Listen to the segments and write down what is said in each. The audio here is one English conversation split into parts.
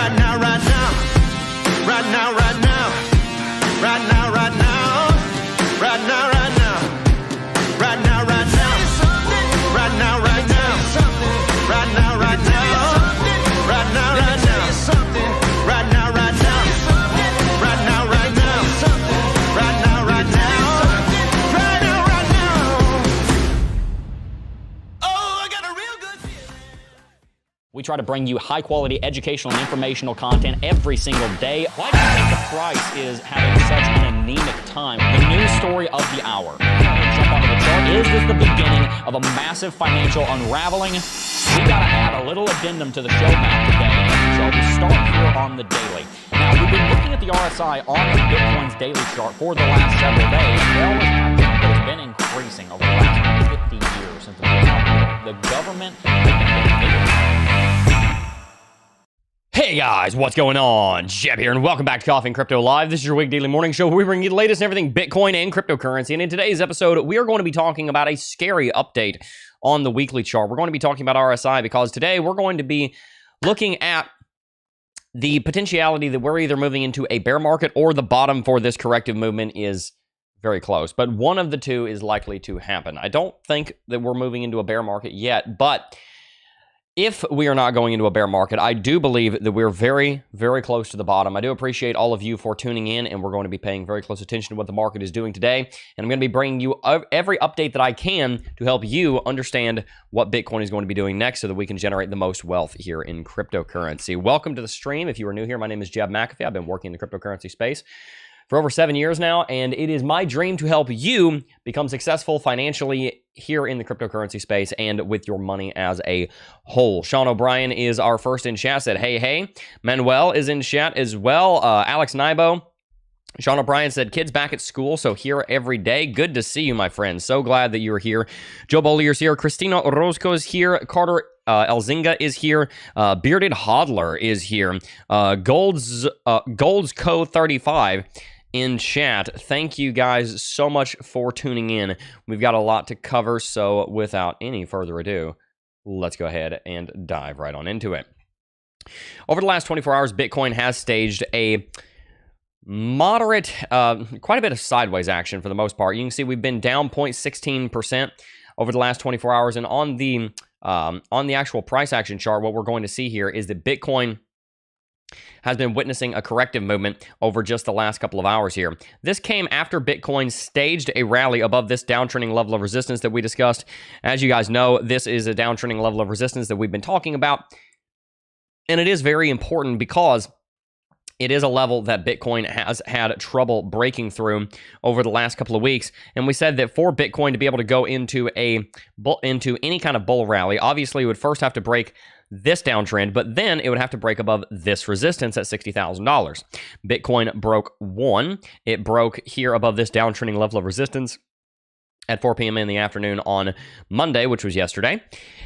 Right now, right now. Right now, right now. Right now, right now. Right now, right now. Right now, right now. Right now, right now. Right now, right now. Right now, right now. Right now, right now. Right now, right now. Right now, right now. Right now, right now. Oh, I got a real good feeling. We try to bring you high-quality educational and informational content every single day. Why do you think the price is having such an anemic time? The news story of the hour. Jump onto the chart. Is this the beginning of a massive financial unraveling? We've got to add a little addendum to the show map today. So we start here on the daily. Now, we've been looking at the RSI on Bitcoin's daily chart for the last several days. It always has been, but it's been increasing over the last 50 years since the government has been bigger. Hey guys, what's going on? Jeb here, and welcome back to Coffee and Crypto Live. This is your weekly daily morning show where we bring you the latest and everything Bitcoin and cryptocurrency. And in today's episode, we are going to be talking about a scary update on the weekly chart. We're going to be talking about RSI because today we're going to be looking at the potentiality that we're either moving into a bear market or the bottom for this corrective movement is very close. But one of the two is likely to happen. I don't think that we're moving into a bear market yet, but if we are not going into a bear market, I do believe that we're very, very close to the bottom. I do appreciate all of you for tuning in, and we're going to be paying very close attention to what the market is doing today. And I'm going to be bringing you every update that I can to help you understand what Bitcoin is going to be doing next so that we can generate the most wealth here in cryptocurrency. Welcome to the stream. If you are new here, my name is Jeb McAfee. I've been working in the cryptocurrency space for over 7 years now, and it is my dream to help you become successful financially here in the cryptocurrency space and with your money as a whole. Sean O'Brien is our first in chat, said, hey. Manuel is in chat as well. Alex Nybo. Sean O'Brien said, kids back at school, so here every day. Good to see you, my friend. So glad that you're here. Joe Bollier's here. Christina Orozco is here. Carter Elzinga is here. Bearded Hodler is here. Gold's Co 35 in chat. Thank you guys so much for tuning in. We've got a lot to cover, so without any further ado, let's go ahead and dive right on into it. Over the last 24 hours, Bitcoin has staged a moderate, quite a bit of sideways action for the most part. You can see we've been down 0.16% over the last 24 hours, and on the actual price action chart, what we're going to see here is that Bitcoin has been witnessing a corrective movement over just the last couple of hours here. This came after Bitcoin staged a rally above this downtrending level of resistance that we discussed. As you guys know, this is a downtrending level of resistance that we've been talking about, and it is very important because it is a level that Bitcoin has had trouble breaking through over the last couple of weeks. And we said that for Bitcoin to be able to go into any kind of bull rally, obviously it would first have to break this downtrend, but then it would have to break above this resistance at $60,000. Bitcoin broke one. It broke here above this downtrending level of resistance at 4 p.m. in the afternoon on Monday, which was yesterday.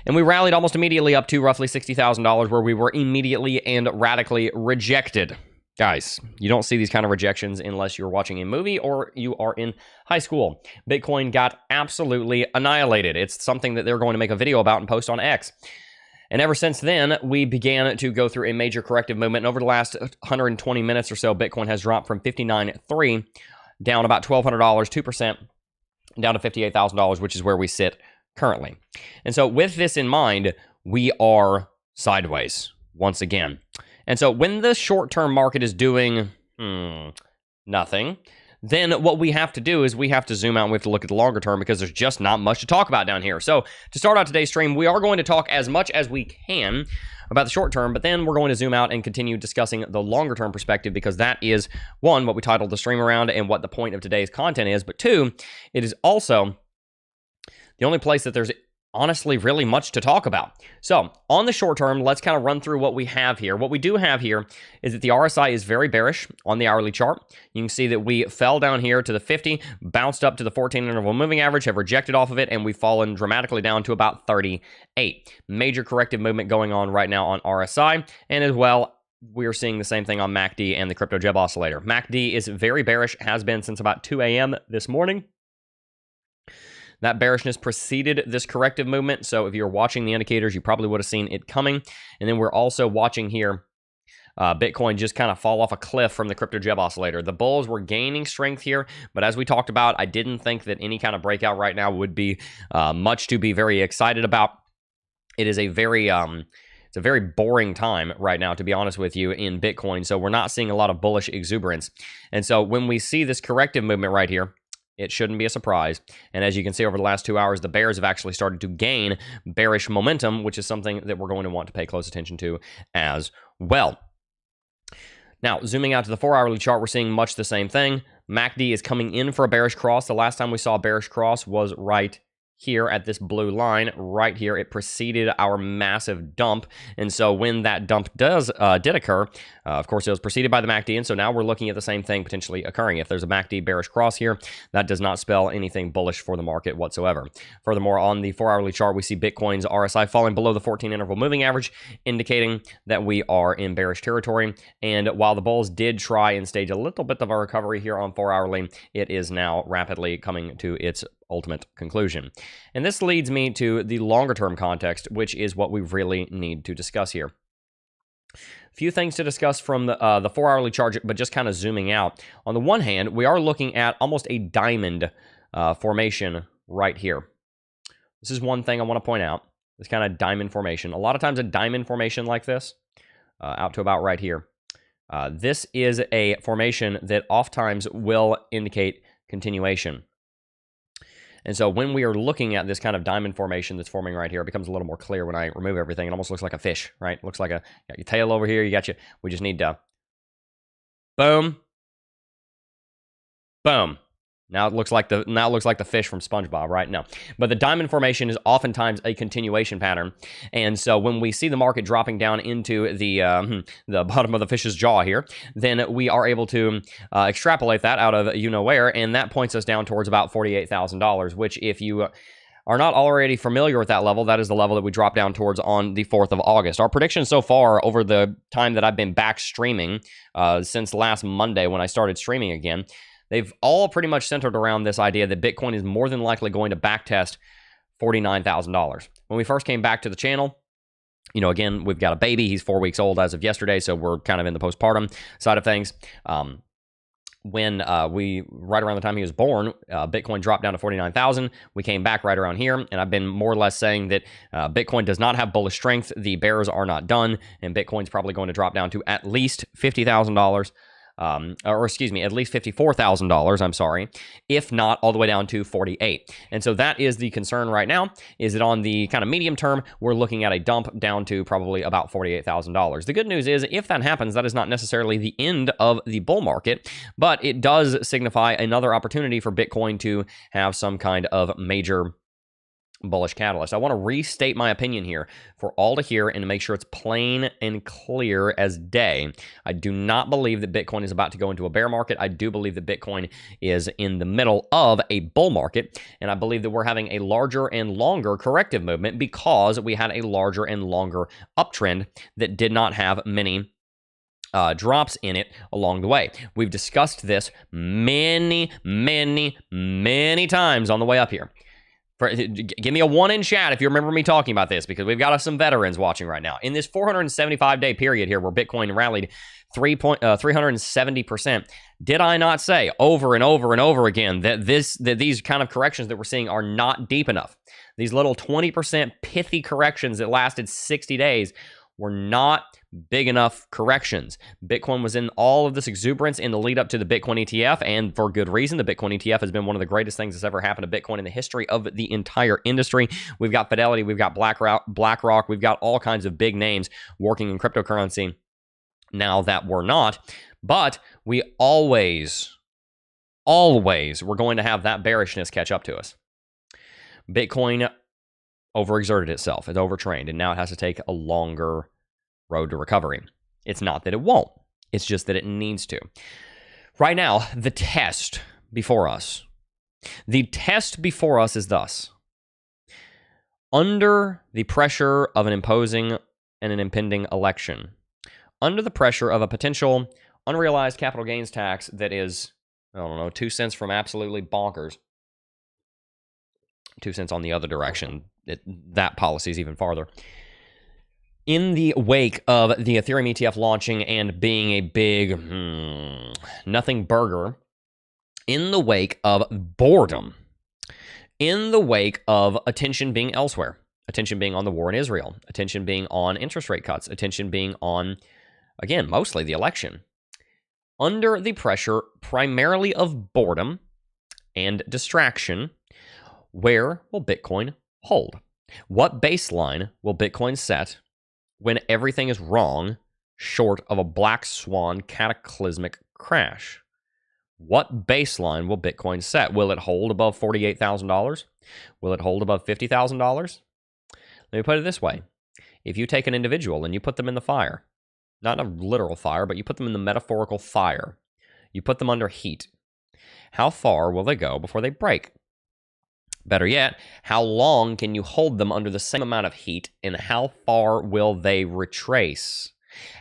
And we rallied almost immediately up to roughly $60,000, where we were immediately and radically rejected. Guys, you don't see these kind of rejections unless you're watching a movie or you are in high school. Bitcoin got absolutely annihilated. It's something that they're going to make a video about and post on X. And ever since then, we began to go through a major corrective movement. And over the last 120 minutes or so, Bitcoin has dropped from $59,300 down about $1,200, 2%, down to $58,000, which is where we sit currently. And so with this in mind, we are sideways once again. And so when the short-term market is doing nothing, then what we have to do is we have to zoom out and we have to look at the longer term because there's just not much to talk about down here. So to start out today's stream, we are going to talk as much as we can about the short term, but then we're going to zoom out and continue discussing the longer term perspective because that is, one, what we titled the stream around and what the point of today's content is, but two, it is also the only place that there's honestly really much to talk about. So on the short term, let's kind of run through what we have here. What we do have here is that the RSI is very bearish on the hourly chart. You can see that we fell down here to the 50, bounced up to the 14 interval moving average, have rejected off of it, and we've fallen dramatically down to about 38. Major corrective movement going on right now on RSI, and as well, we're seeing the same thing on MACD and the Crypto Jeb Oscillator. MACD is very bearish, has been since about 2 a.m. this morning. That bearishness preceded this corrective movement, so if you're watching the indicators, you probably would have seen it coming. And then we're also watching here Bitcoin just kind of fall off a cliff from the Crypto Jeb Oscillator. The bulls were gaining strength here, but as we talked about, I didn't think that any kind of breakout right now would be much to be very excited about. It is a very it's a very boring time right now, to be honest with you, in Bitcoin. So we're not seeing a lot of bullish exuberance. And so when we see this corrective movement right here, it shouldn't be a surprise. And as you can see over the last 2 hours, the bears have actually started to gain bearish momentum, which is something that we're going to want to pay close attention to as well. Now, zooming out to the 4-hourly chart, we're seeing much the same thing. MACD is coming in for a bearish cross. The last time we saw a bearish cross was right here at this blue line right here. It preceded our massive dump, and so when that dump did occur, of course it was preceded by the MACD, and so now we're looking at the same thing potentially occurring. If there's a MACD bearish cross here, that does not spell anything bullish for the market whatsoever. Furthermore, on the 4-hourly chart, we see Bitcoin's RSI falling below the 14 interval moving average, indicating that we are in bearish territory. And while the bulls did try and stage a little bit of a recovery here on 4-hourly, it is now rapidly coming to its ultimate conclusion. And this leads me to the longer term context, which is what we really need to discuss here. A few things to discuss from the 4-hourly chart, but just kind of zooming out. On the one hand, we are looking at almost a diamond formation right here. This is one thing I want to point out, this kind of diamond formation. A lot of times a diamond formation like this, out to about right here, this is a formation that oftentimes will indicate continuation. And so when we are looking at this kind of diamond formation that's forming right here, it becomes a little more clear when I remove everything. It almost looks like a fish, right? It looks like you got your tail over here, we just need to boom, boom. Now it looks like the fish from SpongeBob, right? No. But the diamond formation is oftentimes a continuation pattern. And so when we see the market dropping down into the bottom of the fish's jaw here, then we are able to extrapolate that out of you-know-where, and that points us down towards about $48,000, which if you are not already familiar with that level, that is the level that we drop down towards on the 4th of August. Our prediction so far over the time that I've been back streaming since last Monday when I started streaming again, they've all pretty much centered around this idea that Bitcoin is more than likely going to backtest $49,000. When we first came back to the channel, you know, again, we've got a baby. He's 4 weeks old as of yesterday, so we're kind of in the postpartum side of things. When right around the time he was born, Bitcoin dropped down to 49,000. We came back right around here, and I've been more or less saying that Bitcoin does not have bullish strength. The bears are not done, and Bitcoin's probably going to drop down to at least $50,000. Or excuse me, at least $54,000, I'm sorry, if not all the way down to 48. And so that is the concern right now, is that on the kind of medium term, we're looking at a dump down to probably about $48,000. The good news is, if that happens, that is not necessarily the end of the bull market, but it does signify another opportunity for Bitcoin to have some kind of major bullish catalyst. I want to restate my opinion here for all to hear and to make sure it's plain and clear as day. I do not believe that Bitcoin is about to go into a bear market. I do believe that Bitcoin is in the middle of a bull market, and I believe that we're having a larger and longer corrective movement because we had a larger and longer uptrend that did not have many drops in it along the way. We've discussed this many times on the way up here. Give me a 1 in chat if you remember me talking about this, because we've got some veterans watching right now. In this 475-day period here where Bitcoin rallied 370%, did I not say over and over and over again that these kind of corrections that we're seeing are not deep enough? These little 20% pithy corrections that lasted 60 days were not big enough corrections. Bitcoin was in all of this exuberance in the lead up to the Bitcoin ETF, and for good reason. The Bitcoin ETF has been one of the greatest things that's ever happened to Bitcoin in the history of the entire industry. We've got Fidelity, we've got BlackRock, we've got all kinds of big names working in cryptocurrency now that we're not. But we always were going to have that bearishness catch up to us. Bitcoin overexerted itself, it's overtrained, and now it has to take a longer road to recovery. It's not that it won't, it's just that it needs to. Right now, the test before us is thus. Under the pressure of an imposing and an impending election, under the pressure of a potential unrealized capital gains tax that is, I don't know, 2 cents from absolutely bonkers, 2 cents on the other direction. That policy is even farther. In the wake of the Ethereum ETF launching and being a big nothing burger, in the wake of boredom, in the wake of attention being elsewhere, attention being on the war in Israel, attention being on interest rate cuts, attention being on, again, mostly the election, under the pressure primarily of boredom and distraction, where will Bitcoin hold? What baseline will Bitcoin set when everything is wrong, short of a black swan cataclysmic crash? What baseline will Bitcoin set? Will it hold above $48,000? Will it hold above $50,000? Let me put it this way. If you take an individual and you put them in the fire, not a literal fire, but you put them in the metaphorical fire, you put them under heat, how far will they go before they break? Better yet, how long can you hold them under the same amount of heat, and how far will they retrace?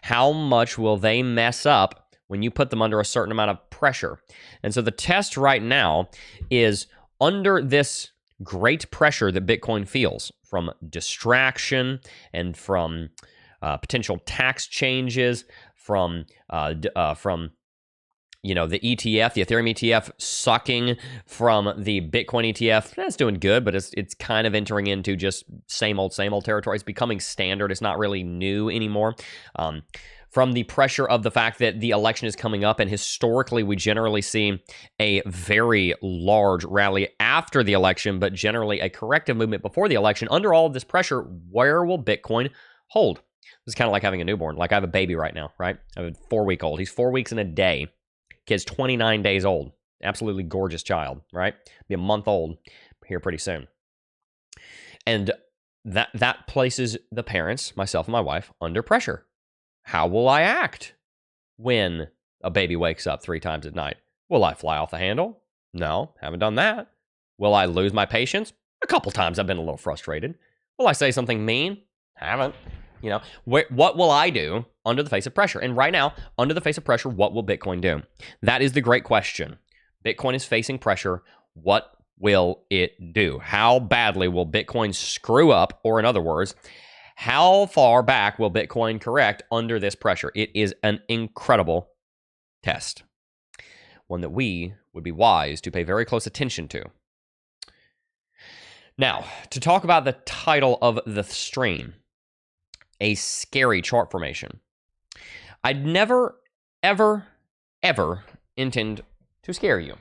How much will they mess up when you put them under a certain amount of pressure? And so the test right now is under this great pressure that Bitcoin feels from distraction and from potential tax changes, from the ETF, the Ethereum ETF sucking from the Bitcoin ETF. That's doing good, but it's kind of entering into just same old territory. It's becoming standard. It's not really new anymore. From the pressure of the fact that the election is coming up, and historically we generally see a very large rally after the election, but generally a corrective movement before the election. Under all of this pressure, where will Bitcoin hold? This is kind of like having a newborn. Like I have a baby right now, right? I have a 4-week-old. He's 4 weeks and a day. Kid's 29 days old. Absolutely gorgeous child, right? Be a month old here pretty soon. And that places the parents, myself and my wife, under pressure. How will I act when a baby wakes up 3 times at night? Will I fly off the handle? No, haven't done that. Will I lose my patience? A couple times I've been a little frustrated. Will I say something mean? Haven't. What will I do under the face of pressure? And right now, under the face of pressure, what will Bitcoin do? That is the great question. Bitcoin is facing pressure. What will it do? How badly will Bitcoin screw up? Or in other words, how far back will Bitcoin correct under this pressure? It is an incredible test, one that we would be wise to pay very close attention to. Now, to talk about the title of the stream, a scary chart formation. I'd never, ever, ever intend to scare you.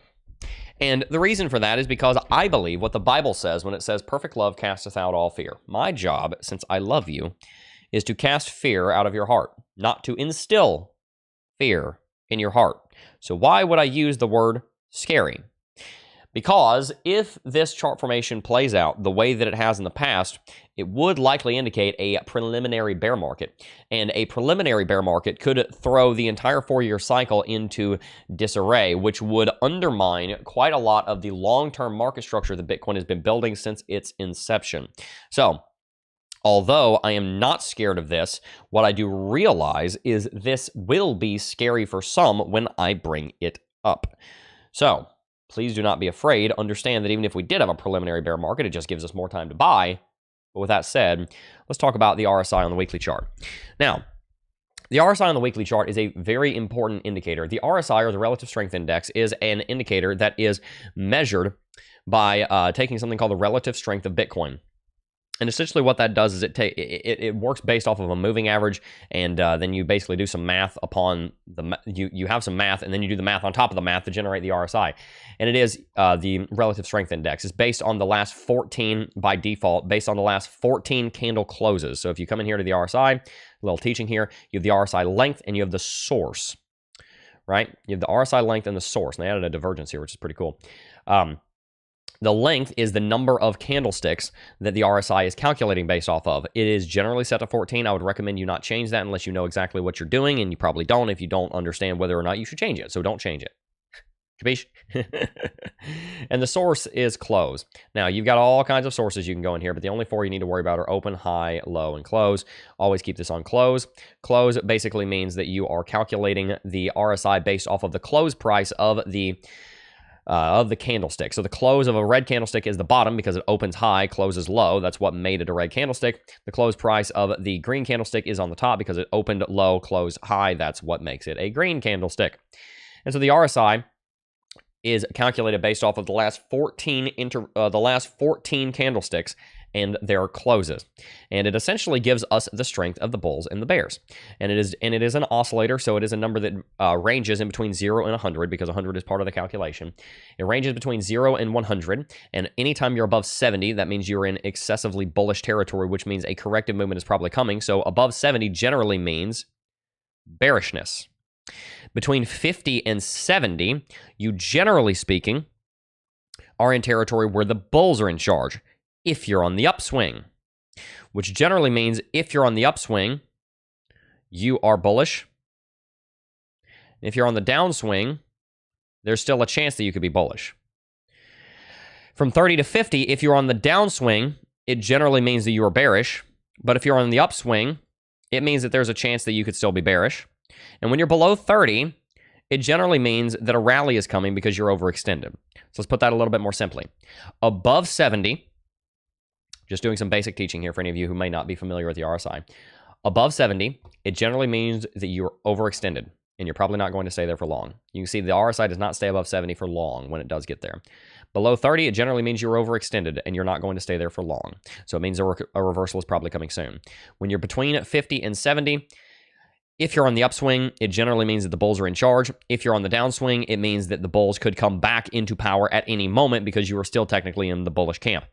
And the reason for that is because I believe what the Bible says when it says, perfect love casteth out all fear. My job, since I love you, is to cast fear out of your heart, not to instill fear in your heart. So why would I use the word scary? Because if this chart formation plays out the way that it has in the past, it would likely indicate a preliminary bear market. And a preliminary bear market could throw the entire 4-year cycle into disarray, which would undermine quite a lot of the long-term market structure that Bitcoin has been building since its inception. So, although I am not scared of this, what I do realize is this will be scary for some when I bring it up. So, please do not be afraid. Understand that even if we did have a preliminary bear market, it just gives us more time to buy. But with that said, let's talk about the RSI on the weekly chart. Now, the RSI on the weekly chart is a very important indicator. The RSI, or the Relative Strength Index, is an indicator that is measured by taking something called the relative strength of Bitcoin. And essentially what that does is it works based off of a moving average, and then you basically do some math upon you have some math, and then you do the math on top of the math to generate the RSI. And it is the Relative Strength Index. It's based on the last 14, by default, based on the last 14 candle closes. So if you come in here to the RSI, a little teaching here, you have the RSI length and you have the source, right? You have the RSI length and the source. And they added a divergence here, which is pretty cool. The length is the number of candlesticks that the RSI is calculating based off of. It is generally set to 14. I would recommend you not change that unless you know exactly what you're doing, and you probably don't if you don't understand whether or not you should change it. So don't change it. Capiche? And the source is close. Now, you've got all kinds of sources you can go in here, but the only 4 you need to worry about are open, high, low, and close. Always keep this on close. Close basically means that you are calculating the RSI based off of the close price of the of the candlestick. So the close of a red candlestick is the bottom because it opens high, closes low. That's what made it a red candlestick. The close price of the green candlestick is on the top because it opened low, closed high. That's what makes it a green candlestick. And so the RSI is calculated based off of the last 14 candlesticks and their closes, and it essentially gives us the strength of the bulls and the bears. And it is an oscillator, so it is a number that ranges in between 0 and 100 because 100 is part of the calculation. It ranges between 0 and 100, and anytime you're above 70, that means you're in excessively bullish territory, which means a corrective movement is probably coming. So above 70 generally means bearishness. Between 50 and 70, you generally speaking are in territory where the bulls are in charge if you're on the upswing, which generally means if you're on the upswing, you are bullish. If you're on the downswing, there's still a chance that you could be bullish. From 30 to 50, if you're on the downswing, it generally means that you are bearish. But if you're on the upswing, it means that there's a chance that you could still be bearish. And when you're below 30, it generally means that a rally is coming because you're overextended. So let's put that a little bit more simply. Above 70, just doing some basic teaching here for any of you who may not be familiar with the RSI. Above 70, it generally means that you're overextended, and you're probably not going to stay there for long. You can see the RSI does not stay above 70 for long when it does get there. Below 30, it generally means you're overextended, and you're not going to stay there for long. So it means a reversal is probably coming soon. When you're between 50 and 70, if you're on the upswing, it generally means that the bulls are in charge. If you're on the downswing, it means that the bulls could come back into power at any moment because you are still technically in the bullish camp.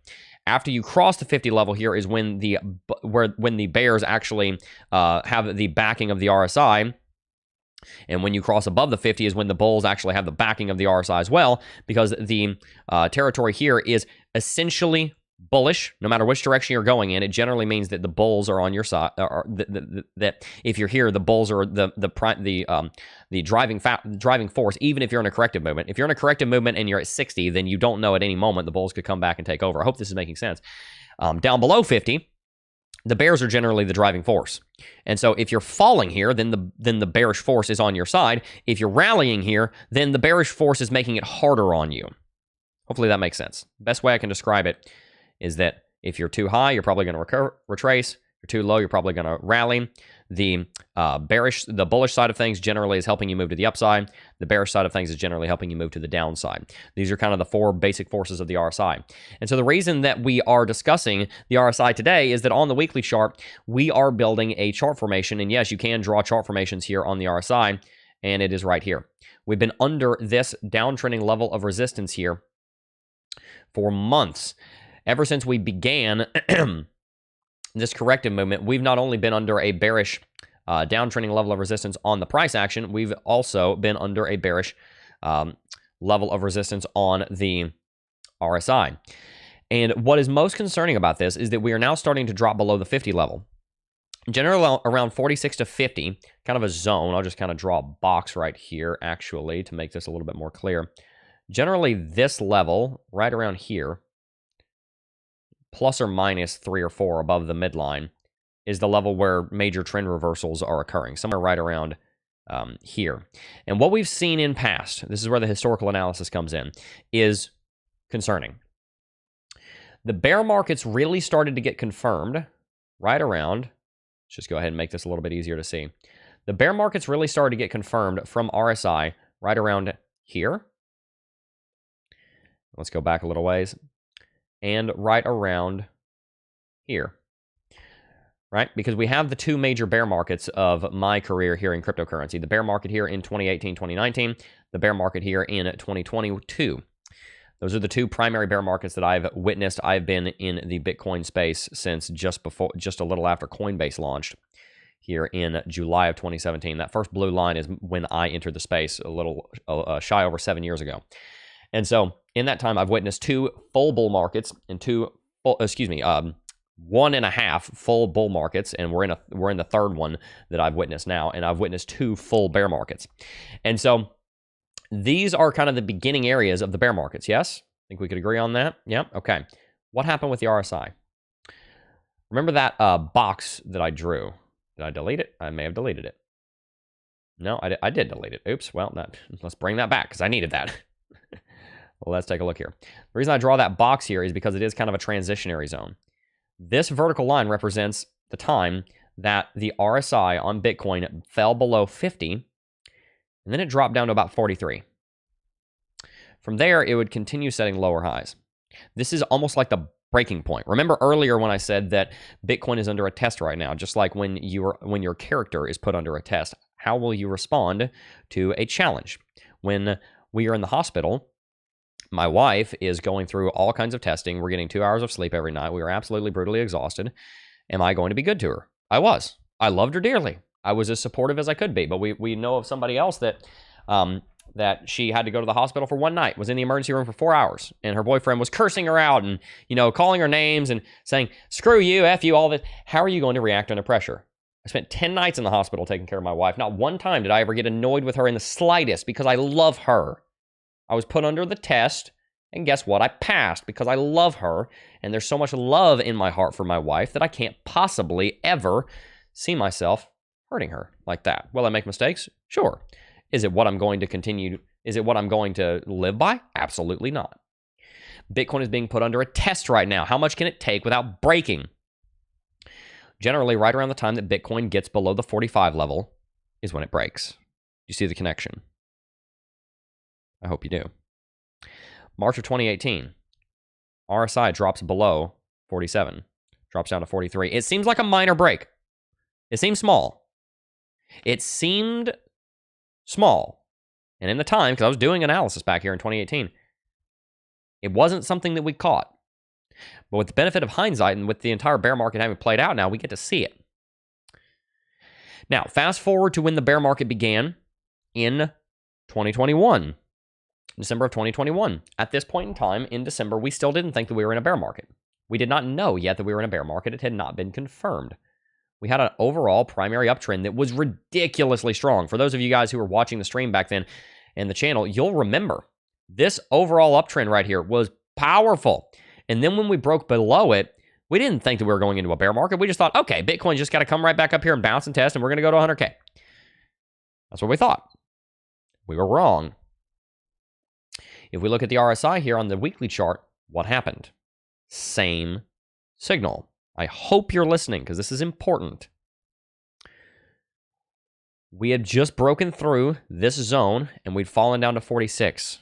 After you cross the 50 level here is when the bears actually have the backing of the RSI. And when you cross above the 50 is when the bulls actually have the backing of the RSI as well, because the territory here is essentially bullish. No matter which direction you're going in, it generally means that the bulls are on your side. Or that if you're here, the bulls are the driving force. Even if you're in a corrective movement, if you're in a corrective movement and you're at 60, then you don't know at any moment the bulls could come back and take over. I hope this is making sense. Down below 50. The bears are generally the driving force. And so if you're falling here, then the bearish force is on your side. If you're rallying here, then the bearish force is making it harder on you. Hopefully that makes sense. Best way I can describe it is that if you're too high, you're probably going to retrace. If you're too low, you're probably going to rally. The bullish side of things generally is helping you move to the upside. The bearish side of things is generally helping you move to the downside. These are kind of the four basic forces of the RSI. And so the reason that we are discussing the RSI today is that on the weekly chart, we are building a chart formation. And yes, you can draw chart formations here on the RSI, and it is right here. We've been under this downtrending level of resistance here for months. Ever since we began this corrective movement, we've not only been under a bearish downtrending level of resistance on the price action, we've also been under a bearish level of resistance on the RSI. And what is most concerning about this is that we are now starting to drop below the 50 level. Generally around 46 to 50, kind of a zone. I'll just kind of draw a box right here, actually, to make this a little bit more clear. Generally, this level, right around here, plus or minus 3 or 4 above the midline, is the level where major trend reversals are occurring, somewhere right around here. And what we've seen in past, this is where the historical analysis comes in, is concerning. The bear markets really started to get confirmed right around, let's just go ahead and make this a little bit easier to see. The bear markets really started to get confirmed from RSI right around here. Let's go back a little ways. And right around here, right? Because we have the two major bear markets of my career here in cryptocurrency. The bear market here in 2018, 2019, the bear market here in 2022. Those are the two primary bear markets that I've witnessed. I've been in the Bitcoin space since just a little after Coinbase launched here in July of 2017. That first blue line is when I entered the space a little shy over 7 years ago. And so in that time, I've witnessed two full bull markets and 1.5 full bull markets, and we're in the third one that I've witnessed now, and I've witnessed 2 full bear markets. And so these are kind of the beginning areas of the bear markets. Yes, I think we could agree on that. Yeah. Okay. What happened with the RSI? Remember that box that I drew? Did I delete it? I may have deleted it. No, I did delete it. Oops. Well, let's bring that back because I needed that. let's take a look here. The reason I draw that box here is because it is kind of a transitionary zone. This vertical line represents the time that the RSI on Bitcoin fell below 50, and then it dropped down to about 43. From there, it would continue setting lower highs. This is almost like the breaking point. Remember earlier when I said that Bitcoin is under a test right now, just like when your character is put under a test. How will you respond to a challenge? When we are in the hospital, my wife is going through all kinds of testing. We're getting 2 hours of sleep every night. We are absolutely brutally exhausted. Am I going to be good to her? I was. I loved her dearly. I was as supportive as I could be. But we know of somebody else that that she had to go to the hospital for one night, was in the emergency room for 4 hours, and her boyfriend was cursing her out and, calling her names and saying, screw you, F you, all this. How are you going to react under pressure? I spent 10 nights in the hospital taking care of my wife. Not one time did I ever get annoyed with her in the slightest because I love her. I was put under the test, and guess what? I passed because I love her, and there's so much love in my heart for my wife that I can't possibly ever see myself hurting her like that. Will I make mistakes? Sure. Is it what I'm going to continue? Is it what I'm going to live by? Absolutely not. Bitcoin is being put under a test right now. How much can it take without breaking? Generally, right around the time that Bitcoin gets below the 45 level is when it breaks. You see the connection? I hope you do. March of 2018, RSI drops below 47, drops down to 43. It seems like a minor break. It seems small. It seemed small. And in the time, because I was doing analysis back here in 2018, it wasn't something that we caught. But with the benefit of hindsight and with the entire bear market having played out now, we get to see it. Now, fast forward to when the bear market began in 2021. December of 2021. At this point in time, in December, we still didn't think that we were in a bear market. We did not know yet that we were in a bear market. It had not been confirmed. We had an overall primary uptrend that was ridiculously strong. For those of you guys who were watching the stream back then and the channel, you'll remember this overall uptrend right here was powerful. And then when we broke below it, we didn't think that we were going into a bear market. We just thought, okay, Bitcoin just got to come right back up here and bounce and test, and we're going to go to 100K. That's what we thought. We were wrong. If we look at the RSI here on the weekly chart, what happened? Same signal. I hope you're listening because this is important. We had just broken through this zone and we'd fallen down to 46.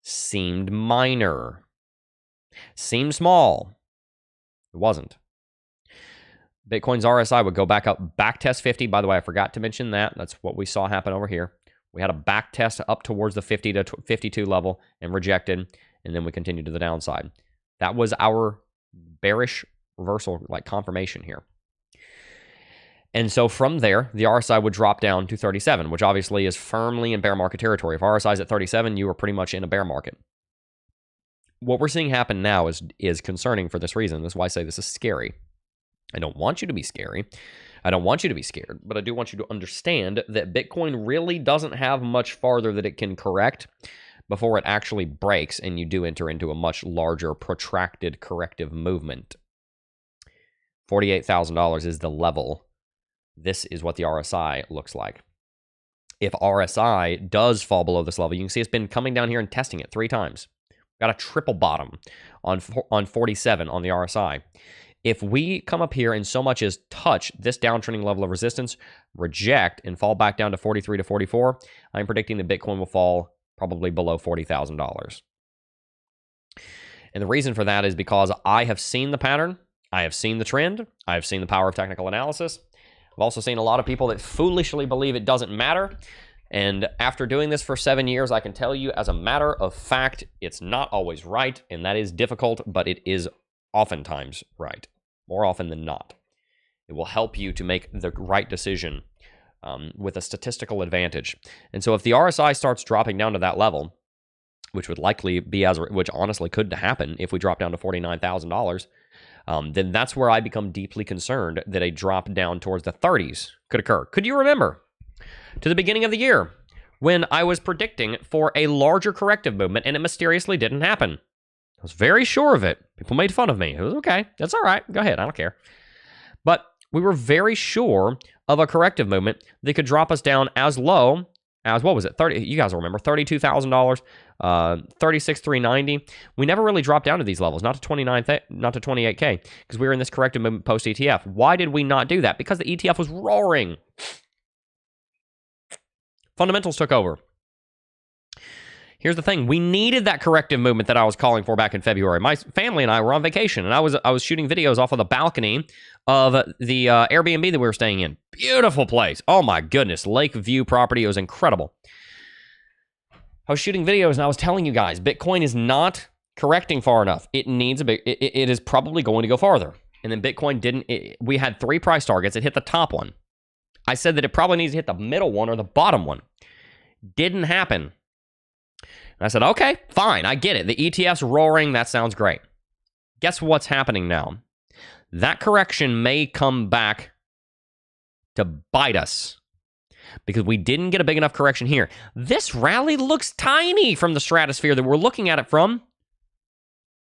Seemed minor. Seemed small. It wasn't. Bitcoin's RSI would go back up, back test 50. By the way, I forgot to mention that. That's what we saw happen over here. We had a back test up towards the 50 to 52 level and rejected, and then we continued to the downside. That was our bearish reversal, like confirmation here. And so from there, the RSI would drop down to 37, which obviously is firmly in bear market territory. If RSI is at 37, you are pretty much in a bear market. What we're seeing happen now is concerning for this reason. This is why I say this is scary. I don't want you to be scary. I don't want you to be scared, but I do want you to understand that Bitcoin really doesn't have much farther that it can correct before it actually breaks and you do enter into a much larger, protracted corrective movement. $48,000 is the level. This is what the RSI looks like. If RSI does fall below this level, you can see it's been coming down here and testing it 3 times. Got a triple bottom on 47 on the RSI. If we come up here and so much as touch this downtrending level of resistance, reject, and fall back down to 43 to 44, I'm predicting that Bitcoin will fall probably below $40,000. And the reason for that is because I have seen the pattern, I have seen the trend, I have seen the power of technical analysis. I've also seen a lot of people that foolishly believe it doesn't matter. And after doing this for 7 years, I can tell you as a matter of fact, it's not always right, and that is difficult, but it is oftentimes right, more often than not. It will help you to make the right decision with a statistical advantage. And so if the RSI starts dropping down to that level, which would likely be which honestly could happen if we drop down to $49,000, then that's where I become deeply concerned that a drop down towards the 30s could occur. Could you remember to the beginning of the year when I was predicting for a larger corrective movement and it mysteriously didn't happen? I was very sure of it. People made fun of me. It was okay. That's all right. Go ahead. I don't care. But we were very sure of a corrective movement that could drop us down as low as, what was it? You guys will remember, $32,000, 36,390. We never really dropped down to these levels, not to 28K, because we were in this corrective movement post ETF. Why did we not do that? Because the ETF was roaring. Fundamentals took over. Here's the thing. We needed that corrective movement that I was calling for back in February. My family and I were on vacation, and I was shooting videos off of the balcony of the Airbnb that we were staying in. Beautiful place. Oh, my goodness. Lake view property. It was incredible. I was shooting videos, and I was telling you guys, Bitcoin is not correcting far enough. It needs a big... It is probably going to go farther. And then Bitcoin didn't... we had 3 price targets. It hit the top one. I said that it probably needs to hit the middle one or the bottom one. Didn't happen. And I said, okay, fine, I get it. The ETF's roaring, that sounds great. Guess what's happening now? That correction may come back to bite us because we didn't get a big enough correction here. This rally looks tiny from the stratosphere that we're looking at it from.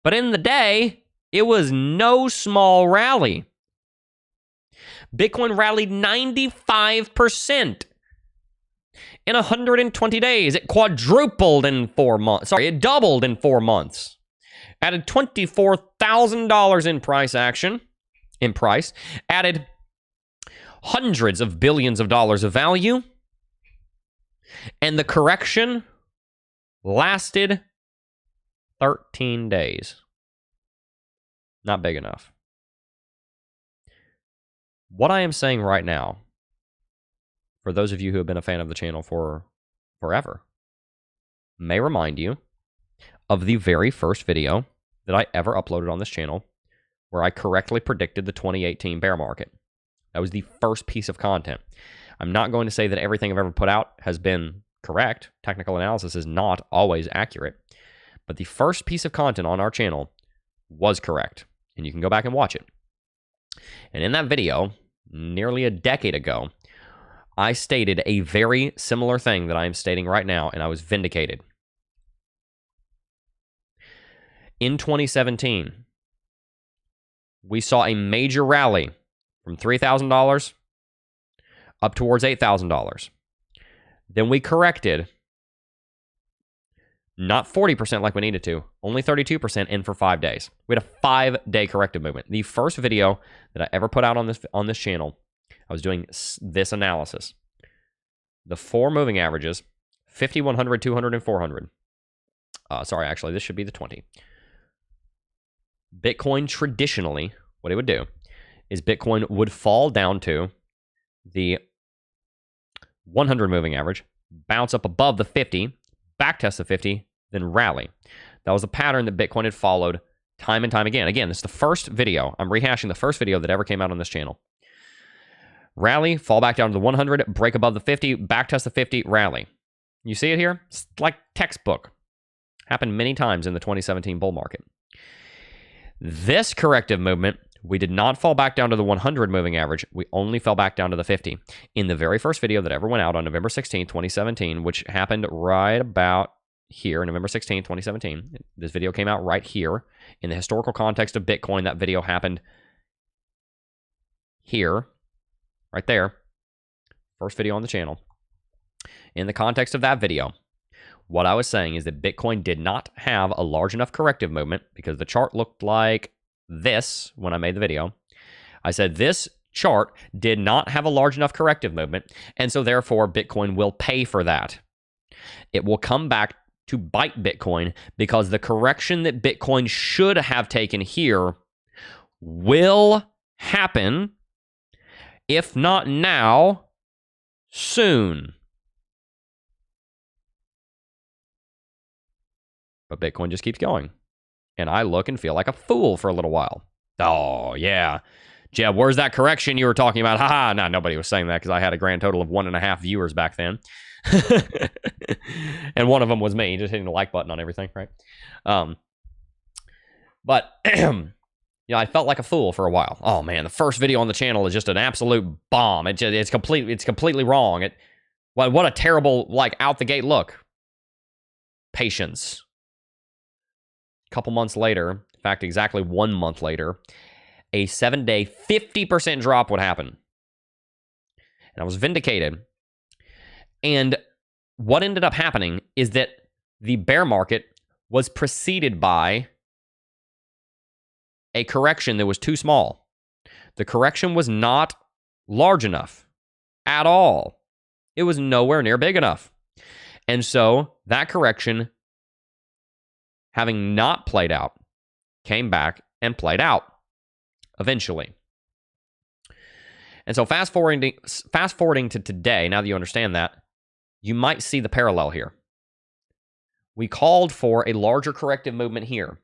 But in the day, it was no small rally. Bitcoin rallied 95%. In 120 days, it quadrupled in 4 months. Sorry, it doubled in 4 months. Added $24,000 in price action. Added hundreds of billions of dollars of value. And the correction lasted 13 days. Not big enough. What I am saying right now, for those of you who have been a fan of the channel for forever, may remind you of the very first video that I ever uploaded on this channel where I correctly predicted the 2018 bear market. That was the first piece of content. I'm not going to say that everything I've ever put out has been correct. Technical analysis is not always accurate. But the first piece of content on our channel was correct. And you can go back and watch it. And in that video, nearly a decade ago, I stated a very similar thing that I am stating right now, and I was vindicated. In 2017, we saw a major rally from $3,000 up towards $8,000. Then we corrected, not 40% like we needed to, only 32% in for 5 days. We had a 5-day corrective movement. The first video that I ever put out on this channel, I was doing this analysis. The 4 moving averages, 50, 100, 200, and 400. Sorry, actually, this should be the 20. Bitcoin traditionally, what it would do is Bitcoin would fall down to the 100 moving average, bounce up above the 50, backtest the 50, then rally. That was a pattern that Bitcoin had followed time and time again. Again, this is the first video. I'm rehashing the first video that ever came out on this channel. Rally, fall back down to the 100, break above the 50, backtest the 50, rally. You see it here? It's like textbook. Happened many times in the 2017 bull market. This corrective movement, we did not fall back down to the 100 moving average. We only fell back down to the 50. In the very first video that ever went out on November 16, 2017, which happened right about here, November 16, 2017. This video came out right here. In the historical context of Bitcoin, that video happened here, right there. First video on the channel. In the context of that video, what I was saying is that Bitcoin did not have a large enough corrective movement because the chart looked like this when I made the video. I said this chart did not have a large enough corrective movement, and so therefore Bitcoin will pay for that. It will come back to bite Bitcoin because the correction that Bitcoin should have taken here will happen, if not now, soon. But Bitcoin just keeps going. And I look and feel like a fool for a little while. Oh, yeah. Jeb, where's that correction you were talking about? Haha, no, nobody was saying that because I had a grand total of 1.5 viewers back then. And one of them was me, just hitting the like button on everything, right? But, I felt like a fool for a while. Oh, man, the first video on the channel is just an absolute bomb. It's completely wrong. What a terrible, out the gate look. Patience. A couple months later, in fact, exactly 1 month later, a 7-day 50% drop would happen. And I was vindicated. And what ended up happening is that the bear market was preceded by a correction that was too small. The correction was not large enough at all. It was nowhere near big enough. And so that correction, having not played out, came back and played out eventually. And so fast forwarding to today, now that you understand that, you might see the parallel here. We called for a larger corrective movement here.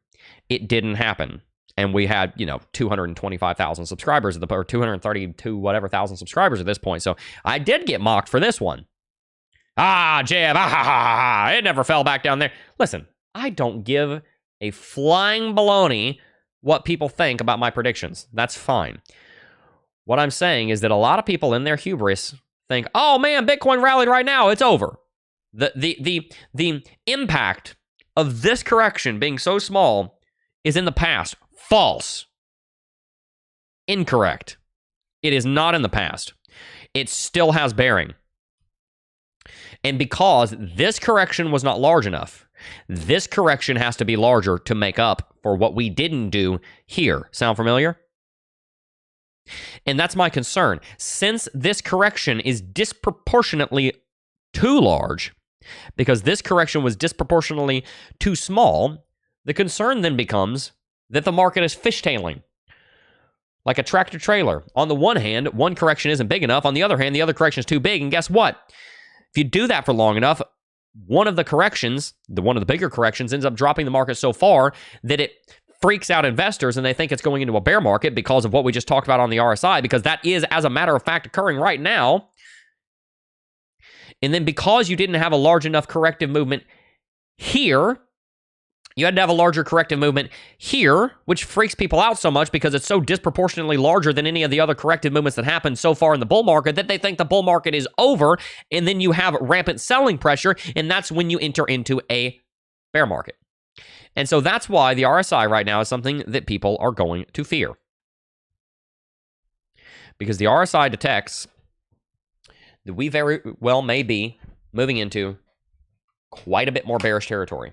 It didn't happen. And we had, 225,000 subscribers, or 232 whatever thousand subscribers at this point. So I did get mocked for this one. Jeb, it never fell back down there. Listen, I don't give a flying baloney what people think about my predictions. That's fine. What I'm saying is that a lot of people in their hubris think, oh man, Bitcoin rallied right now, it's over. The impact of this correction being so small is in the past. False. Incorrect. It is not in the past. It still has bearing. And because this correction was not large enough, this correction has to be larger to make up for what we didn't do here. Sound familiar? And that's my concern. Since this correction is disproportionately too large, because this correction was disproportionately too small, the concern then becomes that the market is fishtailing, like a tractor trailer. On the one hand, one correction isn't big enough. On the other hand, the other correction is too big. And guess what? If you do that for long enough, one of the corrections, one of the bigger corrections, ends up dropping the market so far that it freaks out investors and they think it's going into a bear market because of what we just talked about on the RSI, because that is, as a matter of fact, occurring right now. And then because you didn't have a large enough corrective movement here, you had to have a larger corrective movement here, which freaks people out so much because it's so disproportionately larger than any of the other corrective movements that happened so far in the bull market that they think the bull market is over. And then you have rampant selling pressure, and that's when you enter into a bear market. And so that's why the RSI right now is something that people are going to fear. Because the RSI detects that we very well may be moving into quite a bit more bearish territory.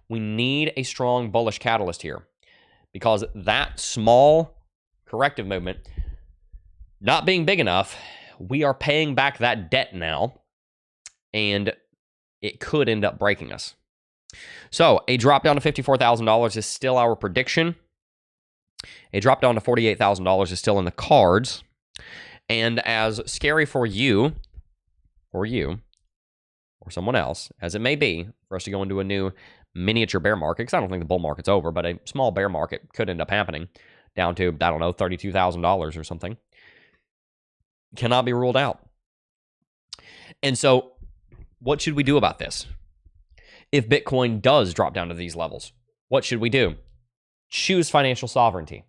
We need a strong bullish catalyst here, because that small corrective movement not being big enough, we are paying back that debt now, and it could end up breaking us. So a drop down to $54,000 is still our prediction. A drop down to $48,000 is still in the cards. And as scary for you, or someone else, as it may be, for us to go into a new miniature bear market, because I don't think the bull market's over, but a small bear market could end up happening down to, I don't know, $32,000 or something, cannot be ruled out. And so what should we do about this? If Bitcoin does drop down to these levels, what should we do? Choose financial sovereignty.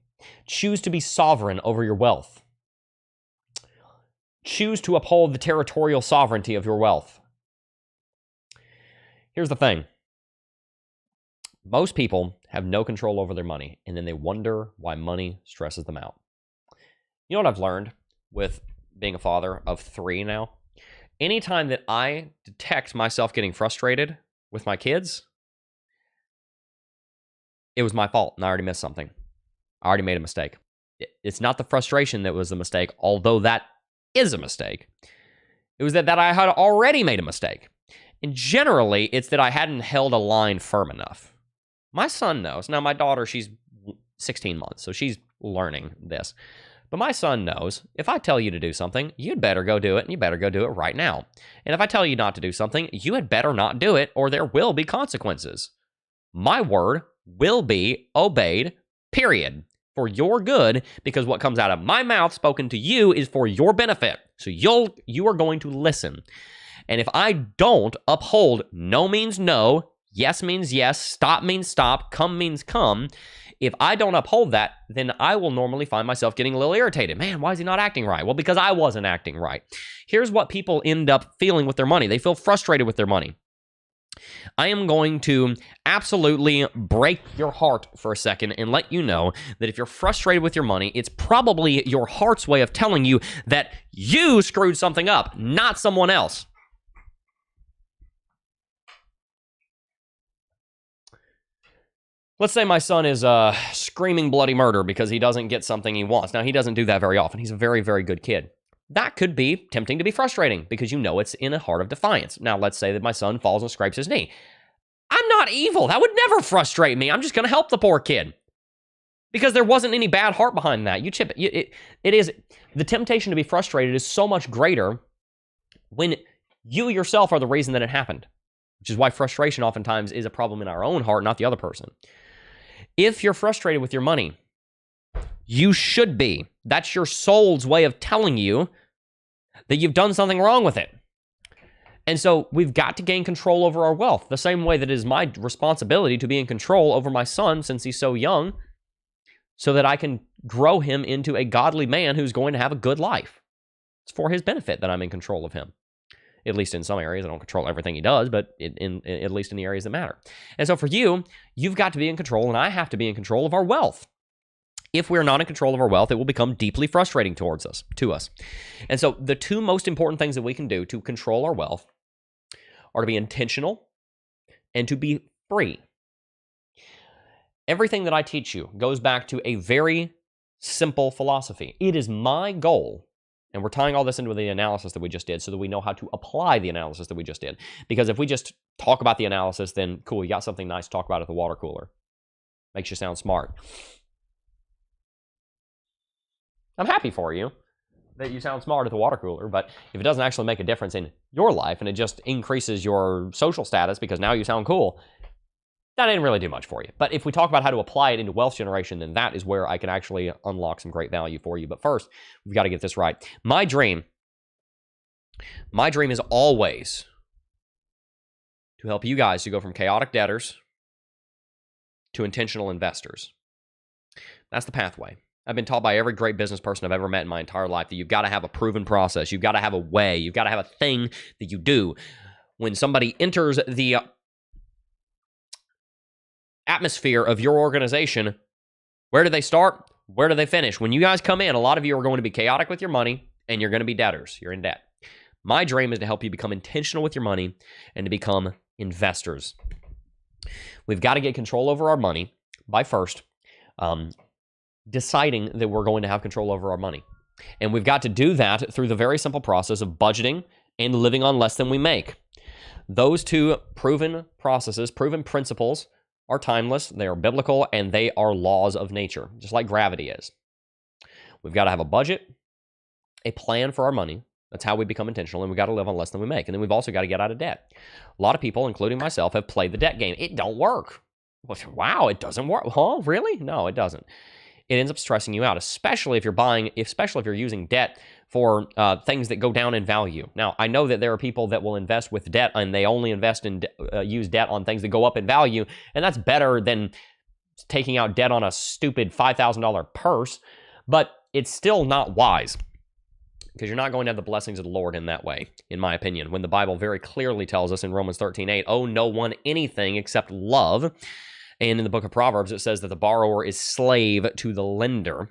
Choose to be sovereign over your wealth. Choose to uphold the territorial sovereignty of your wealth. Here's the thing. Most people have no control over their money, and then they wonder why money stresses them out. You know what I've learned with being a father of 3 now? Anytime that I detect myself getting frustrated with my kids, it was my fault, and I already missed something. I already made a mistake. It's not the frustration that was the mistake, although that is a mistake. It was that I had already made a mistake. And generally, it's that I hadn't held a line firm enough. My son knows. Now, my daughter, she's 16 months, so she's learning this. But my son knows, if I tell you to do something, you'd better go do it, and you better go do it right now. And if I tell you not to do something, you had better not do it, or there will be consequences. My word will be obeyed, period, for your good, because what comes out of my mouth spoken to you is for your benefit. So you are going to listen. And if I don't uphold no means no, yes means yes, stop means stop, come means come, if I don't uphold that, then I will normally find myself getting a little irritated. Man, why is he not acting right? Well, because I wasn't acting right. Here's what people end up feeling with their money. They feel frustrated with their money. I am going to absolutely break your heart for a second and let you know that if you're frustrated with your money, it's probably your heart's way of telling you that you screwed something up, not someone else. Let's say my son is screaming bloody murder because he doesn't get something he wants. Now, he doesn't do that very often. He's a very, very good kid. That could be tempting to be frustrating because you know it's in a heart of defiance. Now, let's say that my son falls and scrapes his knee. I'm not evil. That would never frustrate me. I'm just going to help the poor kid because there wasn't any bad heart behind that. You chip it. It is the temptation to be frustrated is so much greater when you yourself are the reason that it happened, which is why frustration oftentimes is a problem in our own heart, not the other person. If you're frustrated with your money, you should be. That's your soul's way of telling you that you've done something wrong with it. And so we've got to gain control over our wealth, the same way that it is my responsibility to be in control over my son since he's so young, so that I can grow him into a godly man who's going to have a good life. It's for his benefit that I'm in control of him. At least in some areas. I don't control everything he does, but at least in the areas that matter. And so for you, you've got to be in control, and I have to be in control of our wealth. If we're not in control of our wealth, it will become deeply frustrating to us. And so the two most important things that we can do to control our wealth are to be intentional and to be free. Everything that I teach you goes back to a very simple philosophy. It is my goal, and we're tying all this into the analysis that we just did so that we know how to apply the analysis that we just did. Because if we just talk about the analysis, then cool, you got something nice to talk about at the water cooler. Makes you sound smart. I'm happy for you that you sound smart at the water cooler, but if it doesn't actually make a difference in your life and it just increases your social status because now you sound cool, that didn't really do much for you. But if we talk about how to apply it into wealth generation, then that is where I can actually unlock some great value for you. But first, we've got to get this right. My dream is always to help you guys to go from chaotic debtors to intentional investors. That's the pathway. I've been taught by every great business person I've ever met in my entire life that you've got to have a proven process. You've got to have a way. You've got to have a thing that you do. When somebody enters the atmosphere of your organization, where do they start? Where do they finish? When you guys come in, a lot of you are going to be chaotic with your money and you're going to be debtors. You're in debt. My dream is to help you become intentional with your money and to become investors. We've got to get control over our money by first deciding that we're going to have control over our money. And we've got to do that through the very simple process of budgeting and living on less than we make. Those two proven processes, proven principles, are timeless, they are biblical, and they are laws of nature, just like gravity is. We've got to have a budget, a plan for our money. That's how we become intentional, and we've got to live on less than we make. And then we've also got to get out of debt. A lot of people, including myself, have played the debt game. It don't work. Wow, it doesn't work. Huh? Really? No, it doesn't. It ends up stressing you out, especially if you're using debt for things that go down in value. Now, I know that there are people that will invest with debt and they only invest in use debt on things that go up in value, and that's better than taking out debt on a stupid $5,000 purse, but it's still not wise because you're not going to have the blessings of the Lord in that way, in my opinion, when the Bible very clearly tells us in Romans 13:8, owe no one anything except love. And in the book of Proverbs, it says that the borrower is slave to the lender.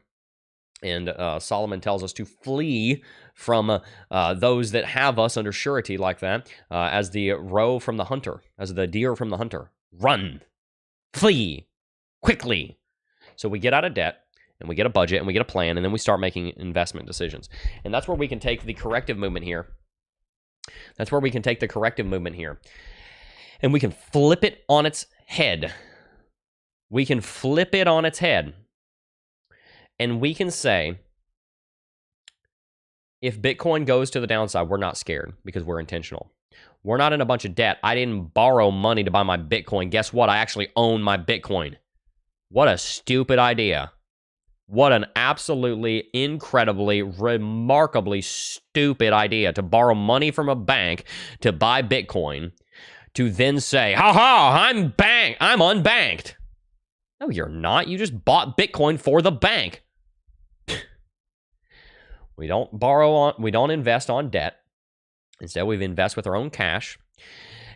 And Solomon tells us to flee from those that have us under surety like that, as the roe from the hunter, as the deer from the hunter. Run, flee, quickly. So we get out of debt, and we get a budget, and we get a plan, and then we start making investment decisions. And that's where we can take the corrective movement here. And we can flip it on its head. We can flip it on its head, and we can say, if Bitcoin goes to the downside, we're not scared because we're intentional. We're not in a bunch of debt. I didn't borrow money to buy my Bitcoin. Guess what? I actually own my Bitcoin. What a stupid idea. What an absolutely, incredibly, remarkably stupid idea to borrow money from a bank to buy Bitcoin, to then say, I'm unbanked. No, you're not. You just bought Bitcoin for the bank. We don't invest on debt. Instead, we invest with our own cash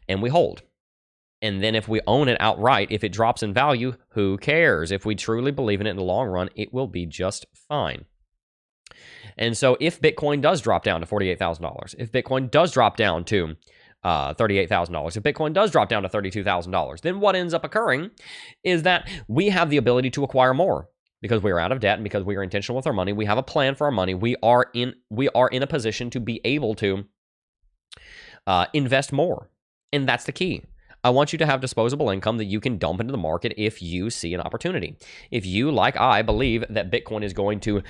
and we hold. And then if we own it outright, if it drops in value, who cares? If we truly believe in it in the long run, it will be just fine. And so if Bitcoin does drop down to $48,000, if Bitcoin does drop down to $38,000. If Bitcoin does drop down to $32,000, then what ends up occurring is that we have the ability to acquire more because we are out of debt and because we are intentional with our money. We have a plan for our money. We are in a position to be able to invest more, and that's the key. I want you to have disposable income that you can dump into the market if you see an opportunity. If you, like I, believe that Bitcoin is going to